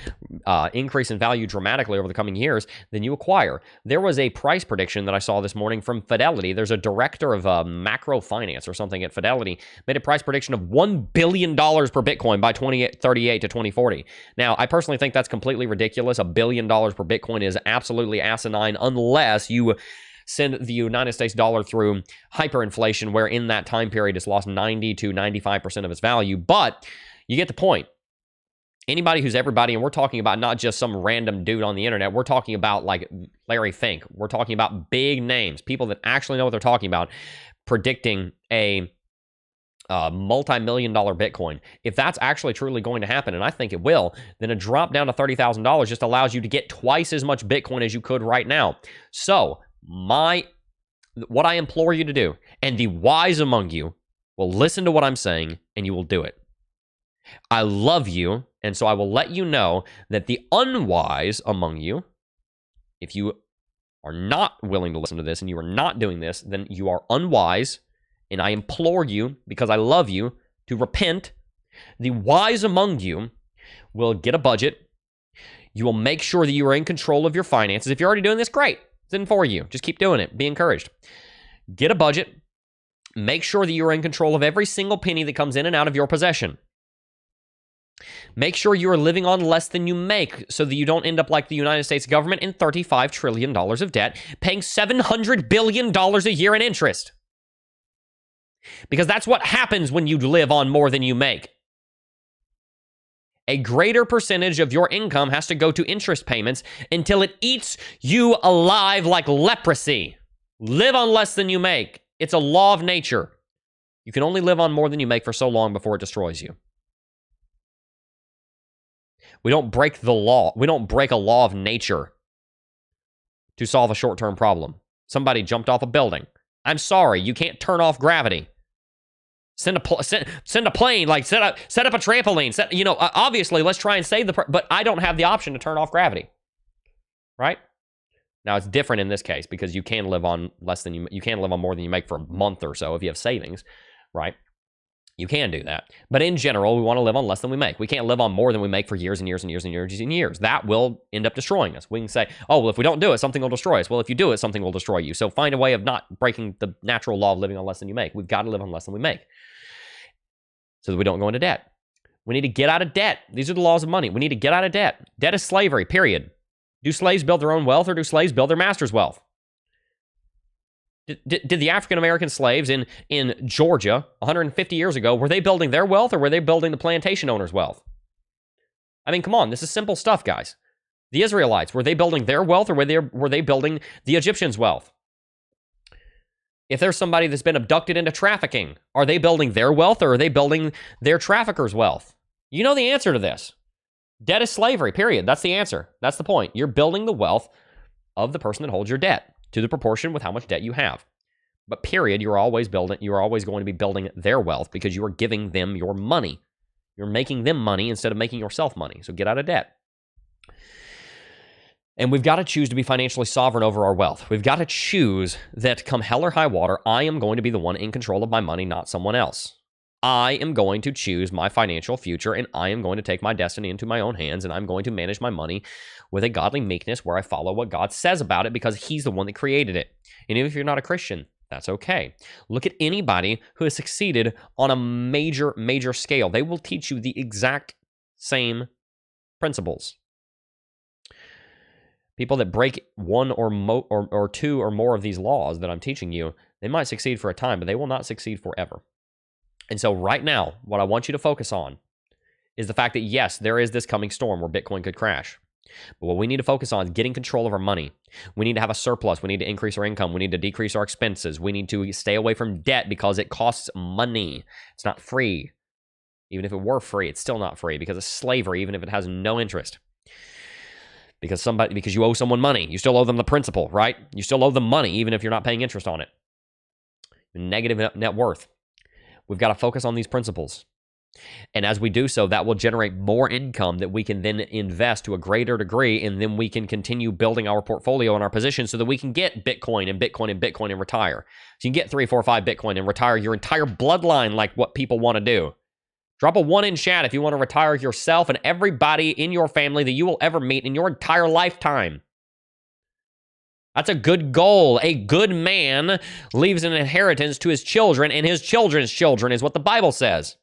increase in value dramatically over the coming years, then you acquire. There was a price prediction that I saw this morning from Fidelity. There's a director of macro finance or something at Fidelity, made a price prediction of $1 billion per Bitcoin by 2038 to 2040. Now, I personally think that's completely ridiculous. $1 billion per Bitcoin is absolutely asinine unless you send the United States dollar through hyperinflation, where in that time period it's lost 90 to 95% of its value. But you get the point. Anybody who's everybody, and we're talking about not just some random dude on the internet, we're talking about like Larry Fink. We're talking about big names, people that actually know what they're talking about, predicting a multi-million-dollar Bitcoin. If that's actually truly going to happen, and I think it will, then a drop down to $30,000 just allows you to get twice as much Bitcoin as you could right now. So what I implore you to do, and the wise among you will listen to what I'm saying and you will do it. I love you, and so I will let you know that the unwise among you, if you are not willing to listen to this and you are not doing this, then you are unwise, and I implore you, because I love you, to repent. The wise among you will get a budget. You will make sure that you are in control of your finances. If you're already doing this, great. It's in for you. Just keep doing it. Be encouraged. Get a budget. Make sure that you're in control of every single penny that comes in and out of your possession. Make sure you are living on less than you make so that you don't end up like the United States government in $35 trillion of debt, paying $700 billion a year in interest. Because that's what happens when you live on more than you make. A greater percentage of your income has to go to interest payments until it eats you alive like leprosy. Live on less than you make. It's a law of nature. You can only live on more than you make for so long before it destroys you. We don't break the law. We don't break a law of nature to solve a short-term problem. Somebody jumped off a building. I'm sorry, you can't turn off gravity. Send a plane, like set up a trampoline. Obviously, let's try and save but I don't have the option to turn off gravity, right? Now it's different in this case because you can live on less than you can live on more than you make for a month or so if you have savings, right? You can do that, but in general, we want to live on less than we make. We can't live on more than we make for years and years and years and years and years. That will end up destroying us. We can say, oh, well, if we don't do it, something will destroy us. Well, if you do it, something will destroy you. So find a way of not breaking the natural law of living on less than you make. We've got to live on less than we make so that we don't go into debt. We need to get out of debt. These are the laws of money. We need to get out of debt. Debt is slavery, period. Do slaves build their own wealth or do slaves build their master's wealth? Did the African-American slaves in Georgia 150 years ago, were they building their wealth or were they building the plantation owner's wealth? I mean, come on, this is simple stuff, guys. The Israelites, were they building their wealth or were they building the Egyptians' wealth? If there's somebody that's been abducted into trafficking, are they building their wealth or are they building their trafficker's wealth? You know the answer to this. Debt is slavery, period. That's the answer. That's the point. You're building the wealth of the person that holds your debt to the proportion with how much debt you have. But period, you're always going to be building their wealth because you are giving them your money. You're making them money instead of making yourself money. So get out of debt. And we've got to choose to be financially sovereign over our wealth. We've got to choose that come hell or high water, I am going to be the one in control of my money, not someone else. I am going to choose my financial future, and I am going to take my destiny into my own hands, and I'm going to manage my money with a godly meekness where I follow what God says about it because he's the one that created it. And even if you're not a Christian, that's okay. Look at anybody who has succeeded on a major, major scale. They will teach you the exact same principles. People that break one or two or more of these laws that I'm teaching you, they might succeed for a time, but they will not succeed forever. And so right now, what I want you to focus on is the fact that, yes, there is this coming storm where Bitcoin could crash. But what we need to focus on is getting control of our money. We need to have a surplus. We need to increase our income. We need to decrease our expenses. We need to stay away from debt because it costs money. It's not free. Even if it were free, it's still not free because it's slavery, even if it has no interest. because you owe someone money. You still owe them the principal, right? You still owe them money even if you're not paying interest on it. Negative net worth. We've got to focus on these principles. And as we do so, that will generate more income that we can then invest to a greater degree, and then we can continue building our portfolio and our position so that we can get Bitcoin and Bitcoin and Bitcoin and retire. So you can get 3, 4, 5 Bitcoin and retire your entire bloodline like what people want to do. Drop a 1 in chat if you want to retire yourself and everybody in your family that you will ever meet in your entire lifetime. That's a good goal. A good man leaves an inheritance to his children, and his children's children is what the Bible says.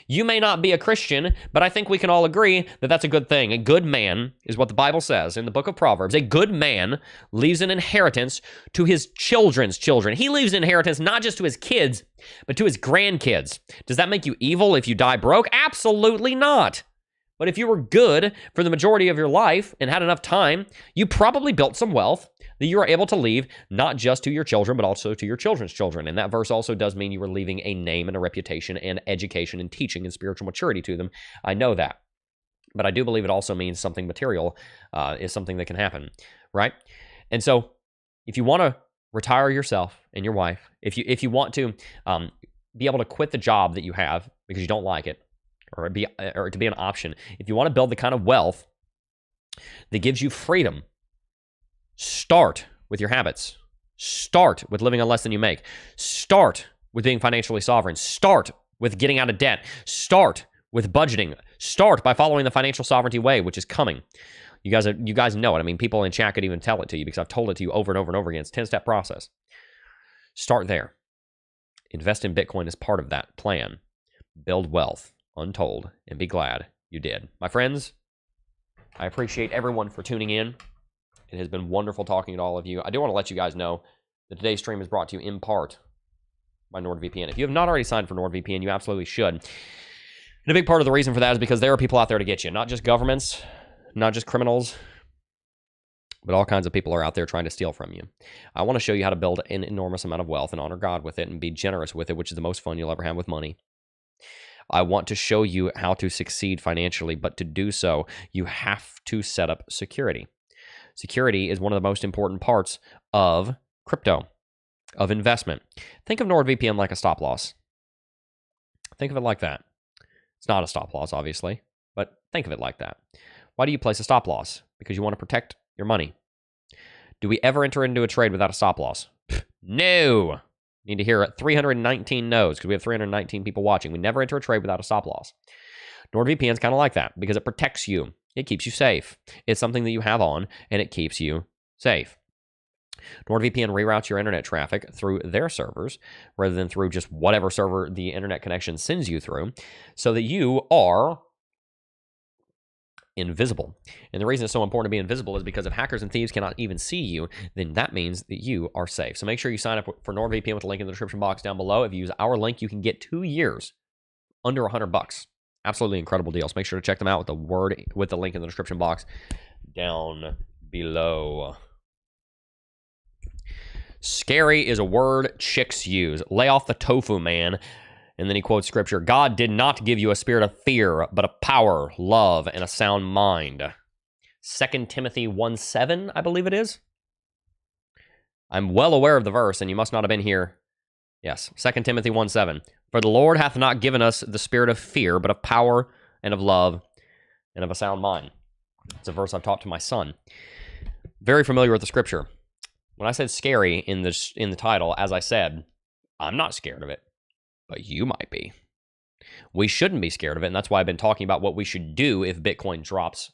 You may not be a Christian, but I think we can all agree that that's a good thing. A good man is what the Bible says in the book of Proverbs. A good man leaves an inheritance to his children's children. He leaves an inheritance not just to his kids, but to his grandkids. Does that make you evil if you die broke? Absolutely not. But if you were good for the majority of your life and had enough time, you probably built some wealth that you are able to leave not just to your children, but also to your children's children. And that verse also does mean you were leaving a name and a reputation and education and teaching and spiritual maturity to them. I know that. But I do believe it also means something material is something that can happen, right? And so if you want to retire yourself and your wife, if you want to be able to quit the job that you have because you don't like it, or to be an option. If you want to build the kind of wealth that gives you freedom, start with your habits. Start with living on less than you make. Start with being financially sovereign. Start with getting out of debt. Start with budgeting. Start by following the financial sovereignty way, which is coming. You guys know it. I mean, people in chat could even tell it to you because I've told it to you over and over and over again. It's a 10-step process. Start there. Invest in Bitcoin as part of that plan. Build wealth. Untold, and be glad you did. My friends, I appreciate everyone for tuning in. It has been wonderful talking to all of you. I do want to let you guys know that today's stream is brought to you in part by NordVPN. If you have not already signed for NordVPN, you absolutely should. And a big part of the reason for that is because there are people out there to get you. Not just governments, not just criminals, but all kinds of people are out there trying to steal from you. I want to show you how to build an enormous amount of wealth and honor God with it and be generous with it, which is the most fun you'll ever have with money. I want to show you how to succeed financially, but to do so, you have to set up security. Security is one of the most important parts of crypto, of investment. Think of NordVPN like a stop loss. Think of it like that. It's not a stop loss, obviously, but think of it like that. Why do you place a stop loss? Because you want to protect your money. Do we ever enter into a trade without a stop loss? No. Need to hear 319 no's because we have 319 people watching. We never enter a trade without a stop loss. NordVPN is kind of like that because it protects you. It keeps you safe. It's something that you have on, and it keeps you safe. NordVPN reroutes your internet traffic through their servers rather than through just whatever server the internet connection sends you through so that you are invisible. And the reason it's so important to be invisible is because if hackers and thieves cannot even see you, then that means that you are safe. So make sure you sign up for NordVPN with the link in the description box down below. If you use our link, you can get 2 years under $100. Absolutely incredible deals. Make sure to check them out with the link in the description box down below. Scary is a word chicks use. Lay off the tofu, man. And then he quotes scripture, God did not give you a spirit of fear, but of power, love, and a sound mind. 2 Timothy 1:7, I believe it is. I'm well aware of the verse, and you must not have been here. Yes, 2 Timothy 1:7. For the Lord hath not given us the spirit of fear, but of power, and of love, and of a sound mind. It's a verse I've taught to my son. Very familiar with the scripture. When I said scary in the title, as I said, I'm not scared of it. But you might be. We shouldn't be scared of it, and that's why I've been talking about what we should do if Bitcoin drops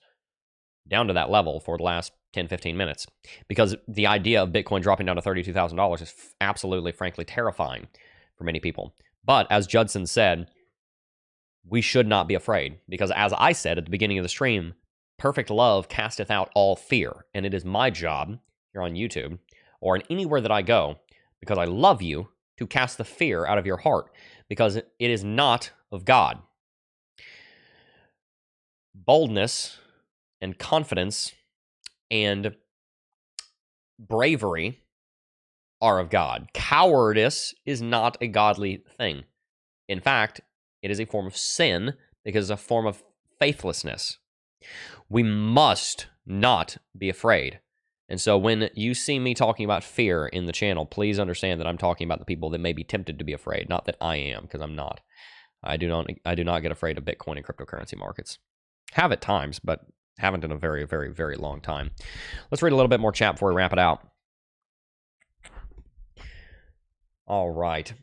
down to that level for the last 10, 15 minutes. Because the idea of Bitcoin dropping down to $32,000 is absolutely, frankly, terrifying for many people. But as Judson said, we should not be afraid. Because as I said at the beginning of the stream, perfect love casteth out all fear. And it is my job here on YouTube or in anywhere that I go, because I love you, to cast the fear out of your heart, because it is not of God. Boldness and confidence and bravery are of God. Cowardice is not a godly thing. In fact, it is a form of sin because it's a form of faithlessness. We must not be afraid. And so when you see me talking about fear in the channel, please understand that I'm talking about the people that may be tempted to be afraid, not that I am, because I'm not. I do not get afraid of Bitcoin and cryptocurrency markets. Have at times, but haven't in a very, very, very long time. Let's read a little bit more chat before we wrap it out. All right.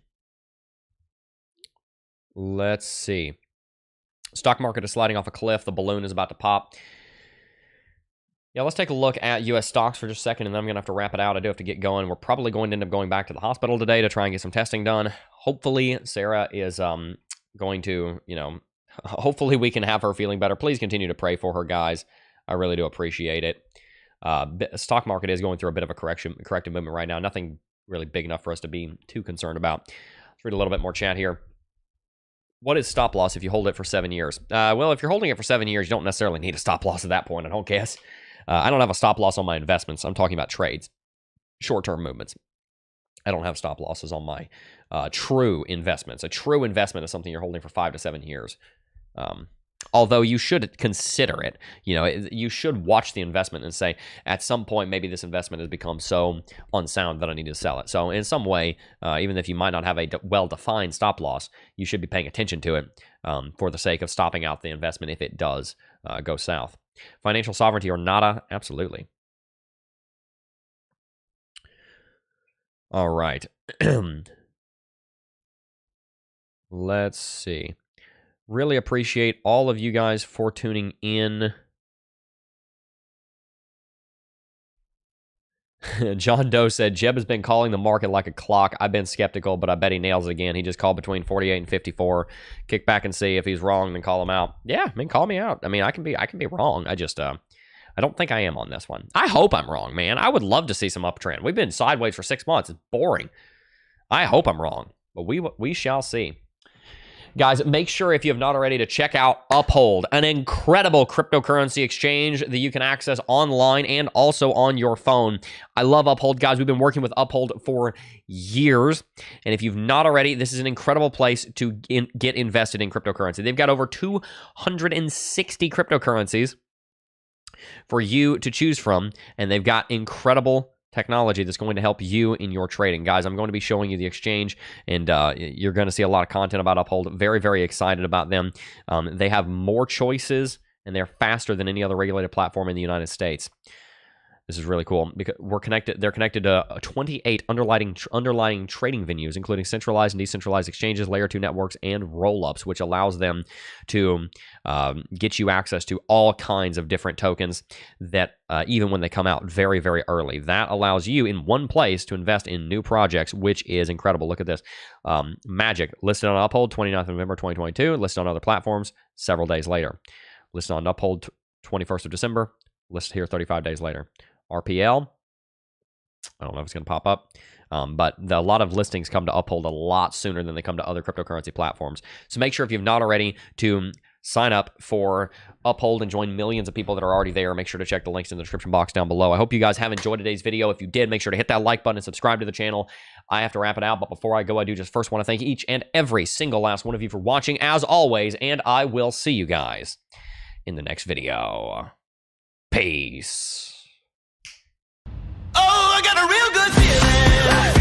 Let's see. Stock market is sliding off a cliff. The balloon is about to pop. Yeah, let's take a look at U.S. stocks for just a second, and then I'm going to have to wrap it out. I do have to get going. We're probably going to end up going back to the hospital today to try and get some testing done. Hopefully, Sarah is going to, hopefully we can have her feeling better. Please continue to pray for her, guys. I really do appreciate it. Stock market is going through a bit of a corrective movement right now. Nothing really big enough for us to be too concerned about. Let's read a little bit more chat here. What is stop loss if you hold it for 7 years? Well, if you're holding it for 7 years, you don't necessarily need a stop loss at that point, I don't guess. I don't have a stop loss on my investments. I'm talking about trades, short-term movements. I don't have stop losses on my true investments. A true investment is something you're holding for 5 to 7 years. Although you should consider it, you should watch the investment and say, at some point, maybe this investment has become so unsound that I need to sell it. So in some way, even if you might not have a well-defined stop loss, you should be paying attention to it for the sake of stopping out the investment if it does go south. Financial sovereignty or nada? Absolutely. All right. Let's see. Really appreciate all of you guys for tuning in. John Doe said, Jeb has been calling the market like a clock. I've been skeptical, but I bet he nails it again. He just called between 48 and 54. Kick back and see if he's wrong, then call him out. Yeah, call me out. I can be wrong. I just I don't think I am on this one. I hope I'm wrong, man. I would love to see some uptrend. We've been sideways for 6 months. It's boring. I hope I'm wrong, but we shall see. Guys, make sure if you have not already to check out Uphold, an incredible cryptocurrency exchange that you can access online and also on your phone. I love Uphold, guys. We've been working with Uphold for years. And if you've not already, this is an incredible place to get invested in cryptocurrency. They've got over 260 cryptocurrencies for you to choose from, and they've got incredible technology that's going to help you in your trading. Guys, I'm going to be showing you the exchange, and you're going to see a lot of content about Uphold. Very, very excited about them. They have more choices, and they're faster than any other regulated platform in the United States. This is really cool because they're connected to 28 underlying trading venues, including centralized and decentralized exchanges, layer 2 networks, and rollups, which allows them to get you access to all kinds of different tokens that even when they come out very, very early. That allows you in one place to invest in new projects, which is incredible. Look at this. Magic, listed on Uphold 29th of November 2022, listed on other platforms several days later. Listed on Uphold 21st of December, listed here 35 days later. RPL, I don't know if it's going to pop up, but a lot of listings come to Uphold a lot sooner than they come to other cryptocurrency platforms. So make sure if you've not already to sign up for Uphold and join millions of people that are already there. Make sure to check the links in the description box down below. I hope you guys have enjoyed today's video. If you did, make sure to hit that like button and subscribe to the channel. I have to wrap it out, but before I go, I do just first want to thank each and every single last one of you for watching, as always, and I will see you guys in the next video. Peace. Oh, I got a real good feeling.